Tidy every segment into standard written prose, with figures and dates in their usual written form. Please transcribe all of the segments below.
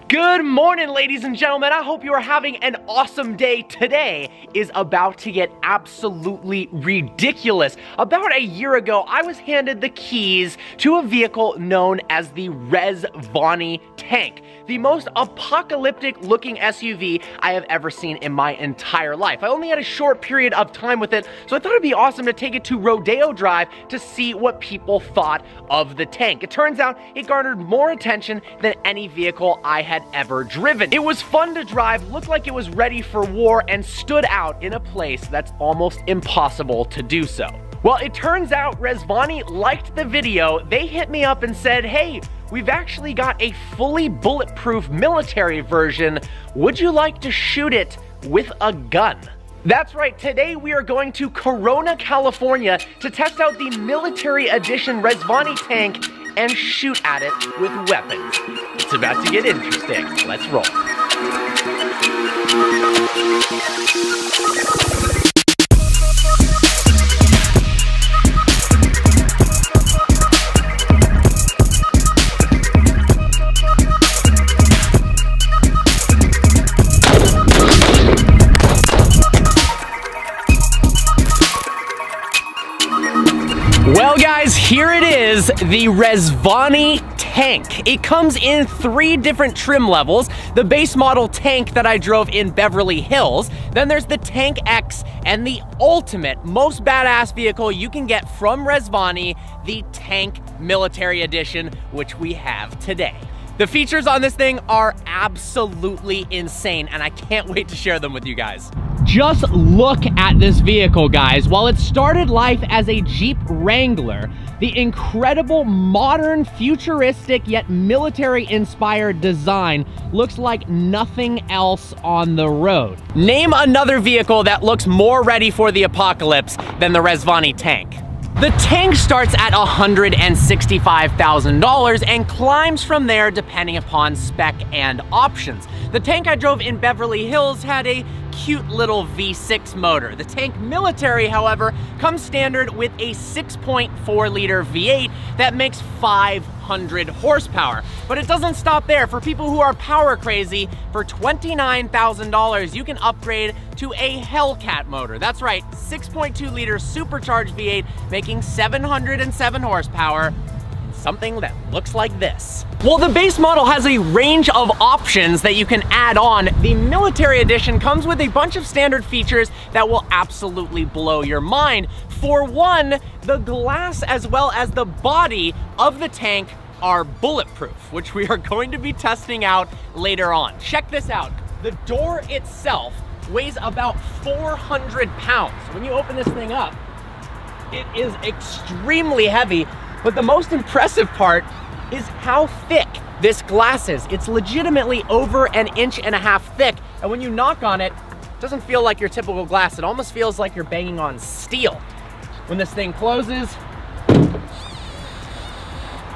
Good morning, ladies and gentlemen. I hope you are having an awesome day. Today is about to get absolutely ridiculous. About a year ago, I was handed the keys to a vehicle known as the Rضوانی tank, the most apocalyptic looking SUV I have ever seen in my entire life. I only had a short period of time with it, so I thought it'd be awesome to take it to Rodeo Drive to see what people thought of the tank. It turns out it garnered more attention than any vehicle I had ever driven. It was fun to drive, looked like it was ready for war, and stood out in a place that's almost impossible to do so. Well, it turns out Rضوانی liked the video. They hit me up and said, hey, we've actually got a fully bulletproof military version. Would you like to shoot it with a gun? That's right, today we are going to Corona, California to test out the military edition Rضوانی tank and shoot at it with weapons. It's about to get interesting. Let's roll. Well guys, here it is, the Rضوانی tank. It comes in 3 different trim levels. The base model tank that I drove in Beverly Hills, then there's the Tank X, and the ultimate, most badass vehicle you can get from Rضوانی, the Tank Military Edition, which we have today. The features on this thing are absolutely insane, and I can't wait to share them with you guys. Just look at this vehicle, guys. While it started life as a Jeep Wrangler, the incredible modern, futuristic, yet military-inspired design looks like nothing else on the road. Name another vehicle that looks more ready for the apocalypse than the Rضوání tank. The tank starts at $165,000 and climbs from there depending upon spec and options. The tank I drove in Beverly Hills had a cute little V6 motor. The tank military, however, comes standard with a 6.4 liter V8 that makes 500 horsepower. But it doesn't stop there. For people who are power crazy, for $29,000, you can upgrade to a Hellcat motor. That's right, 6.2 liter supercharged V8 making 707 horsepower. Something that looks like this. Well, the base model has a range of options that you can add on. The military edition comes with a bunch of standard features that will absolutely blow your mind. For one, the glass as well as the body of the tank are bulletproof, which we are going to be testing out later on. Check this out. The door itself weighs about 400 pounds. When you open this thing up, it is extremely heavy. But the most impressive part is how thick this glass is. It's legitimately over 1.5 inches thick. And when you knock on it, it doesn't feel like your typical glass. It almost feels like you're banging on steel. When this thing closes,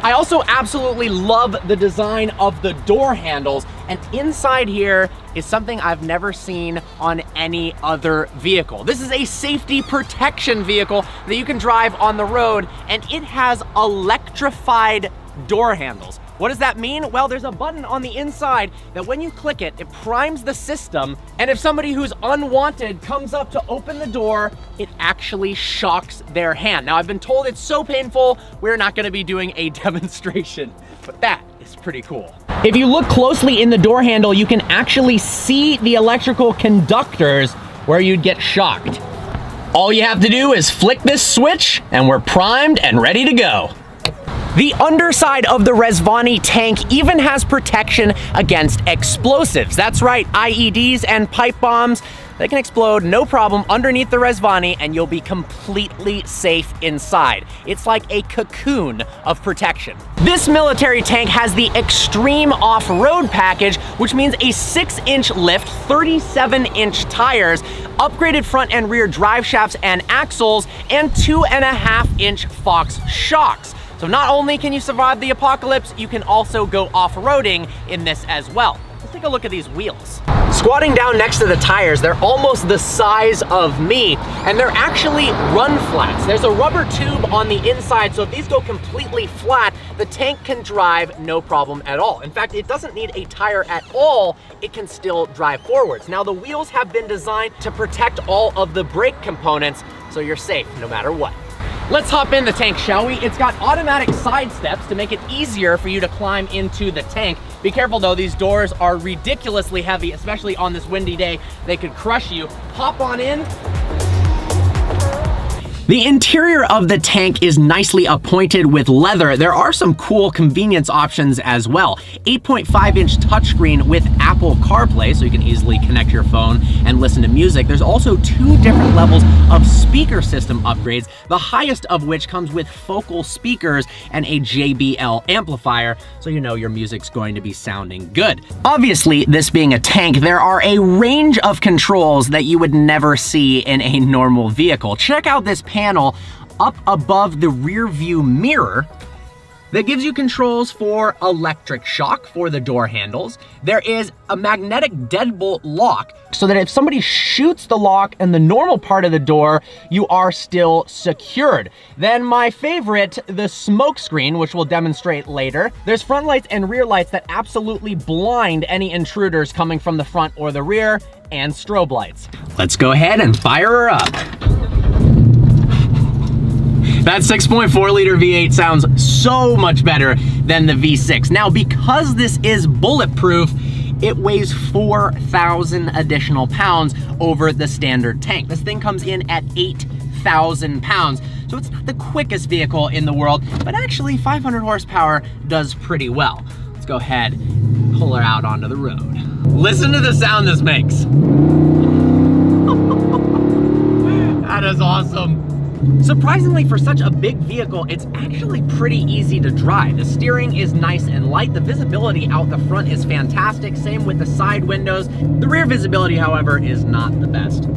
I also absolutely love the design of the door handles, and inside here is something I've never seen on any other vehicle. This is a safety protection vehicle that you can drive on the road, and it has electrified door handles. What does that mean? Well, there's a button on the inside that when you click it, it primes the system, and if somebody who's unwanted comes up to open the door, it actually shocks their hand. Now, I've been told it's so painful, we're not gonna be doing a demonstration, but that is pretty cool. If you look closely in the door handle, you can actually see the electrical conductors where you'd get shocked. All you have to do is flick this switch, and we're primed and ready to go. The underside of the Rضوání tank even has protection against explosives. That's right, IEDs and pipe bombs, they can explode no problem underneath the Rضوání, and you'll be completely safe inside. It's like a cocoon of protection. This military tank has the extreme off-road package, which means a 6-inch lift, 37-inch tires, upgraded front and rear drive shafts and axles, and 2.5-inch Fox shocks. So not only can you survive the apocalypse, you can also go off-roading in this as well. Let's take a look at these wheels. Squatting down next to the tires, they're almost the size of me, and they're actually run flats. There's a rubber tube on the inside, so if these go completely flat, the tank can drive no problem at all. In fact, it doesn't need a tire at all. It can still drive forwards. Now, the wheels have been designed to protect all of the brake components, so you're safe no matter what. Let's hop in the tank, shall we? It's got automatic side steps to make it easier for you to climb into the tank. Be careful though, these doors are ridiculously heavy, especially on this windy day. They could crush you. Hop on in. The interior of the tank is nicely appointed with leather. There are some cool convenience options as well. 8.5-inch touchscreen with Apple CarPlay, so you can easily connect your phone and listen to music. There's also 2 different levels of speaker system upgrades, the highest of which comes with focal speakers and a JBL amplifier, so you know your music's going to be sounding good. Obviously, this being a tank, there are a range of controls that you would never see in a normal vehicle. Check out this panel up above the rear view mirror that gives you controls for electric shock for the door handles. There is a magnetic deadbolt lock so that if somebody shoots the lock in the normal part of the door, you are still secured. Then my favorite, the smoke screen, which we'll demonstrate later. There's front lights and rear lights that absolutely blind any intruders coming from the front or the rear, and strobe lights. Let's go ahead and fire her up. That 6.4 liter V8 sounds so much better than the V6. Now, because this is bulletproof, it weighs 4,000 additional pounds over the standard tank. This thing comes in at 8,000 pounds. So it's not the quickest vehicle in the world, but actually 500 horsepower does pretty well. Let's go ahead and pull her out onto the road. Listen to the sound this makes. That is awesome. Surprisingly, for such a big vehicle, it's actually pretty easy to drive. The steering is nice and light. The visibility out the front is fantastic. Same with the side windows. The rear visibility, however, is not the best.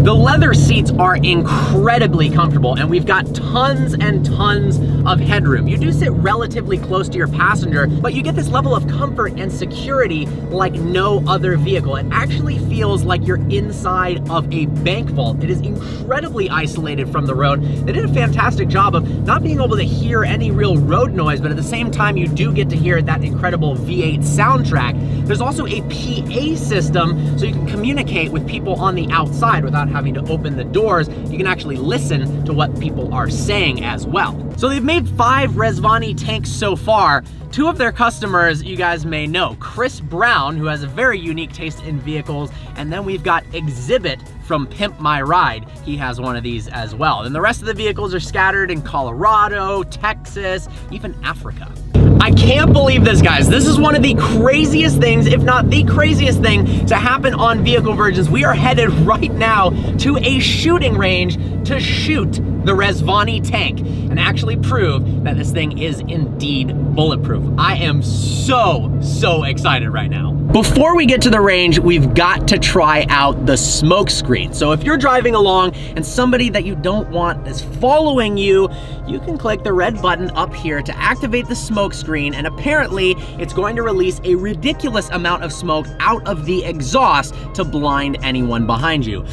The leather seats are incredibly comfortable, and we've got tons and tons of headroom. You do sit relatively close to your passenger, but you get this level of comfort and security like no other vehicle. It actually feels like you're inside of a bank vault. It is incredibly isolated from the road. They did a fantastic job of not being able to hear any real road noise, but at the same time, you do get to hear that incredible V8 soundtrack. There's also a PA system, so you can communicate with people on the outside without having to open the doors. You can actually listen to what people are saying as well. So they've made 5 Rضوانی tanks so far. 2 of their customers you guys may know, Chris Brown, who has a very unique taste in vehicles, and then we've got Exhibit from Pimp My Ride. He has one of these as well. And the rest of the vehicles are scattered in Colorado, Texas, even Africa. I can't believe this, guys. This is one of the craziest things, if not the craziest thing, to happen on Vehicle Virgins. We are headed right now to a shooting range to shoot the Rضوانی tank and actually prove that this thing is indeed bulletproof. I am so excited right now. Before we get to the range, we've got to try out the smoke screen. So if you're driving along and somebody that you don't want is following you, you can click the red button up here to activate the smoke screen, and apparently it's going to release a ridiculous amount of smoke out of the exhaust to blind anyone behind you.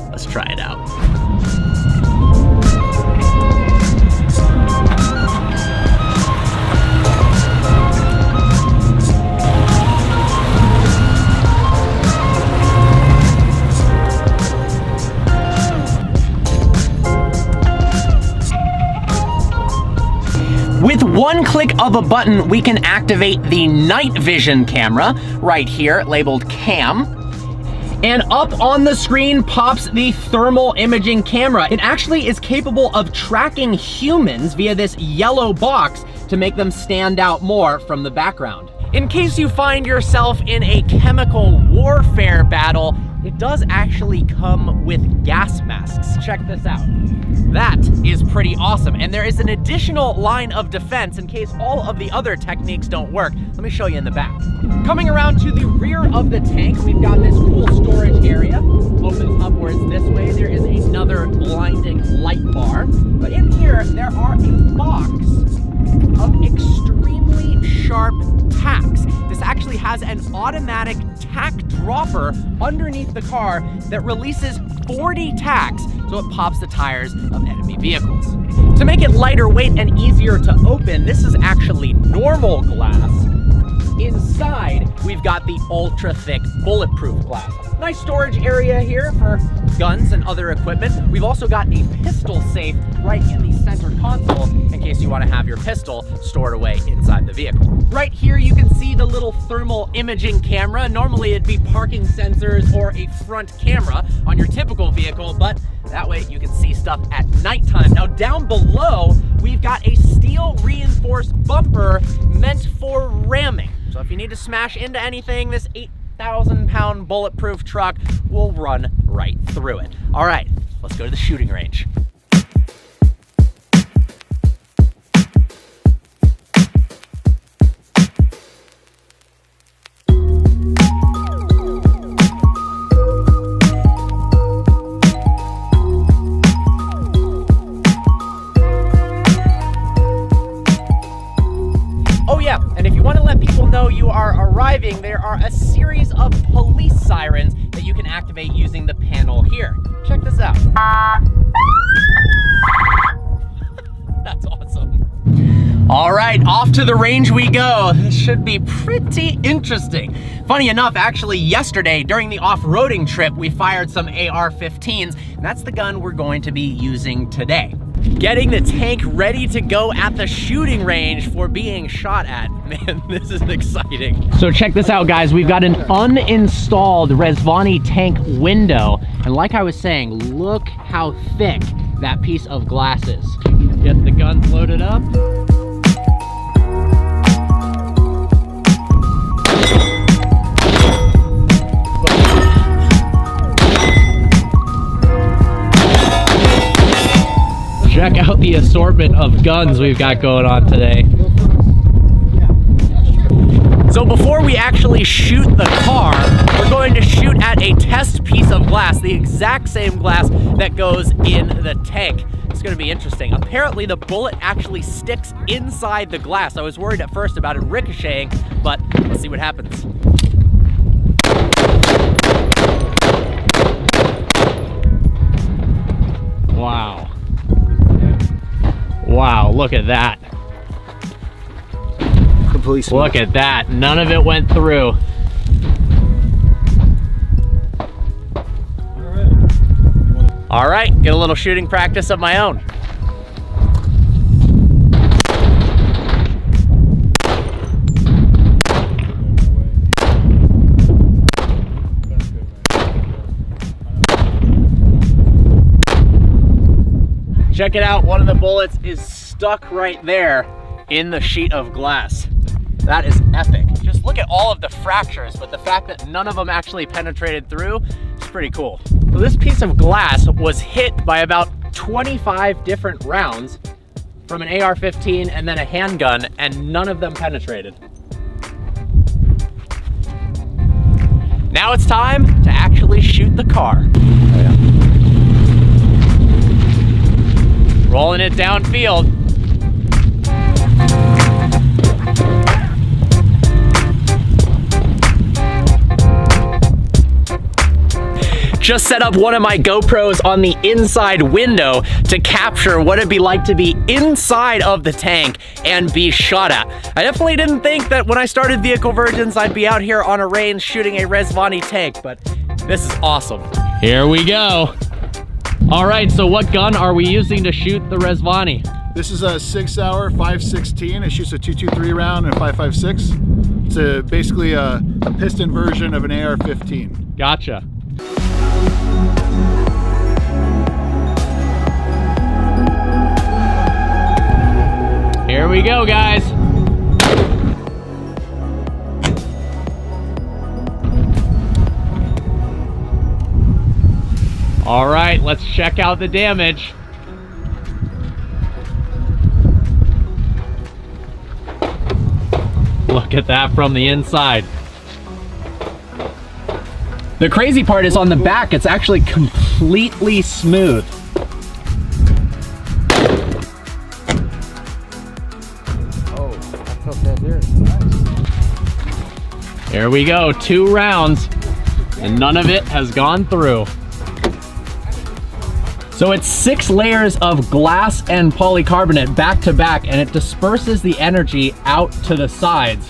Let's try it out. With one click of a button, we can activate the night vision camera right here, labeled Cam. And up on the screen pops the thermal imaging camera. It actually is capable of tracking humans via this yellow box to make them stand out more from the background. In case you find yourself in a chemical warfare battle, it does actually come with gas masks. Check this out. That is pretty awesome. And there is an additional line of defense in case all of the other techniques don't work. Let me show you in the back. Coming around to the rear of the tank, we've got this cool storage area. Opens upwards this way. There is another blinding light bar. But in here, there are a box of extremely sharp tacks. This actually has an automatic tack dropper underneath the car that releases 40 tacks, so it pops the tires of enemy vehicles. To make it lighter weight and easier to open, this is actually normal glass. Inside, we've got the ultra thick bulletproof glass. Nice storage area here for guns and other equipment. We've also got a pistol safe right in the center console in case you want to have your pistol stored away inside the vehicle. Right here, you can see the little thermal imaging camera. Normally it'd be parking sensors or a front camera on your typical vehicle, but that way you can see stuff at nighttime. Now down below, we've got a steel reinforced bumper meant for ramming. So if you need to smash into anything, this 8,000-pound bulletproof truck will run right through it. All right, let's go to the shooting range. You are arriving, there are a series of police sirens that you can activate using the panel here. Check this out. That's awesome. All right, off to the range we go. This should be pretty interesting. Funny enough, actually yesterday during the off-roading trip, we fired some AR-15s, and that's the gun we're going to be using today. Getting the tank ready to go at the shooting range for being shot at. Man, this is exciting. So check this out, guys. We've got an uninstalled Rضوانی tank window. And like I was saying, look how thick that piece of glass is. Get the guns loaded up. Check out the assortment of guns we've got going on today. So before we actually shoot the car, we're going to shoot at a test piece of glass, the exact same glass that goes in the tank. It's gonna be interesting. Apparently the bullet actually sticks inside the glass. I was worried at first about it ricocheting, but let's see what happens. Wow. Wow, look at that. Look at that. None of it went through. All right, get a little shooting practice of my own. Check it out, one of the bullets is stuck right there in the sheet of glass. That is epic. Just look at all of the fractures, but the fact that none of them actually penetrated through is pretty cool. So this piece of glass was hit by about 25 different rounds from an AR-15 and then a handgun, and none of them penetrated. Now it's time to actually shoot the car. Oh, yeah. Rolling it downfield. Just set up one of my GoPros on the inside window to capture what it'd be like to be inside of the tank and be shot at. I definitely didn't think that when I started Vehicle Virgins, I'd be out here on a range shooting a Rضوانی tank, but this is awesome. Here we go. All right, so what gun are we using to shoot the Rضوání? This is a 6 Hour 5.16. It shoots a 223 round and a 5.56. It's basically a piston version of an AR-15. Gotcha. Here we go, guys. All right, let's check out the damage. Look at that from the inside. The crazy part is on the back, it's actually completely smooth. Oh, I felt that there. Nice. Here we go, 2 rounds, and none of it has gone through. So it's 6 layers of glass and polycarbonate back to back, and it disperses the energy out to the sides.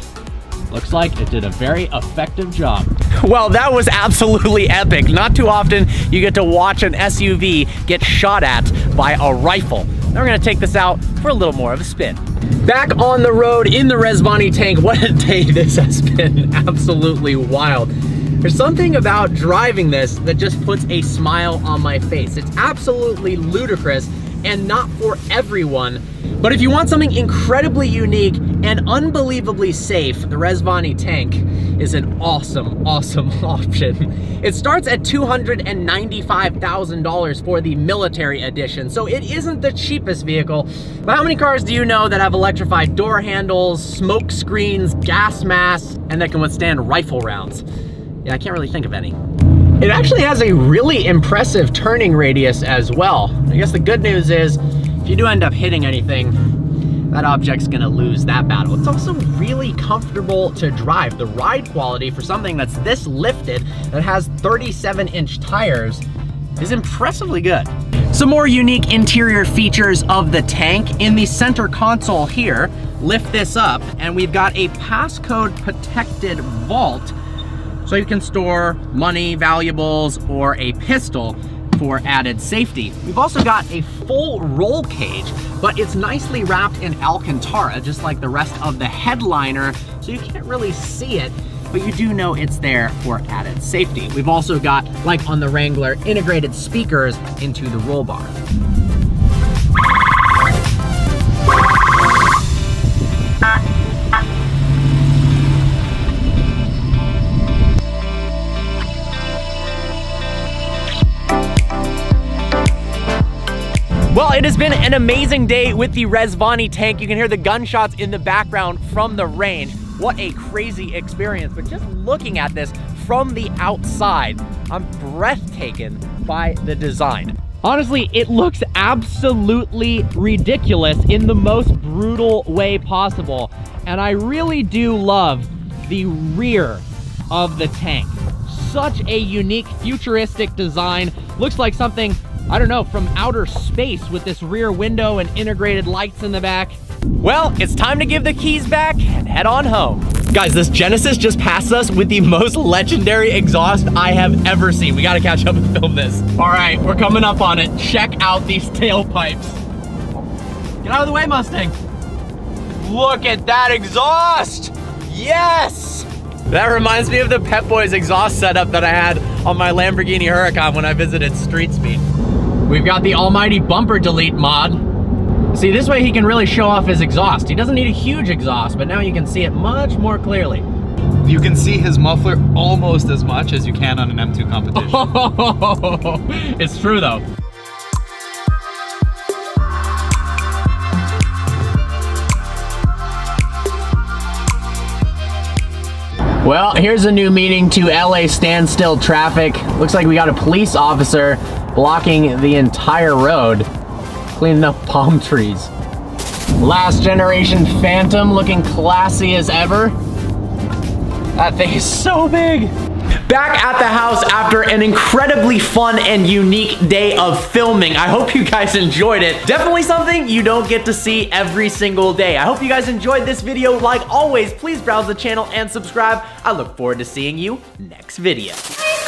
Looks like it did a very effective job. Well, that was absolutely epic. Not too often you get to watch an SUV get shot at by a rifle. Now we're gonna take this out for a little more of a spin. Back on the road in the Rضوانی tank. What a day this has been. Absolutely wild. There's something about driving this that just puts a smile on my face. It's absolutely ludicrous and not for everyone. But if you want something incredibly unique and unbelievably safe, the Rضوانی tank is an awesome, awesome option. It starts at $295,000 for the military edition, so it isn't the cheapest vehicle. But how many cars do you know that have electrified door handles, smoke screens, gas masks, and that can withstand rifle rounds? Yeah, I can't really think of any. It actually has a really impressive turning radius as well. I guess the good news is, if you do end up hitting anything, that object's gonna lose that battle. It's also really comfortable to drive. The ride quality for something that's this lifted, that has 37-inch tires, is impressively good. Some more unique interior features of the tank. In the center console here, lift this up, and we've got a passcode protected vault, so you can store money, valuables, or a pistol for added safety. We've also got a full roll cage, but it's nicely wrapped in Alcantara, just like the rest of the headliner, so you can't really see it, but you do know it's there for added safety. We've also got, like on the Wrangler, integrated speakers into the roll bar. Well, it has been an amazing day with the Rضوانی tank. You can hear the gunshots in the background from the range. What a crazy experience. But just looking at this from the outside, I'm breathtaken by the design. Honestly, it looks absolutely ridiculous in the most brutal way possible. And I really do love the rear of the tank. Such a unique, futuristic design. Looks like something, I don't know, from outer space with this rear window and integrated lights in the back. Well, it's time to give the keys back and head on home. Guys, this Genesis just passed us with the most legendary exhaust I have ever seen. We gotta catch up and film this. All right, we're coming up on it. Check out these tailpipes. Get out of the way, Mustang. Look at that exhaust. Yes! That reminds me of the Pep Boys exhaust setup that I had on my Lamborghini Huracan when I visited Street Speed. We've got the almighty bumper delete mod. See, this way he can really show off his exhaust. He doesn't need a huge exhaust, but now you can see it much more clearly. You can see his muffler almost as much as you can on an M2 competition. Oh, it's true though. Well, here's a new meaning to LA standstill traffic. Looks like we got a police officer blocking the entire road, cleaning up palm trees. Last generation Phantom looking classy as ever. That thing is so big. Back at the house after an incredibly fun and unique day of filming. I hope you guys enjoyed it. Definitely something you don't get to see every single day. I hope you guys enjoyed this video. Like always, please browse the channel and subscribe. I look forward to seeing you next video. Gravity.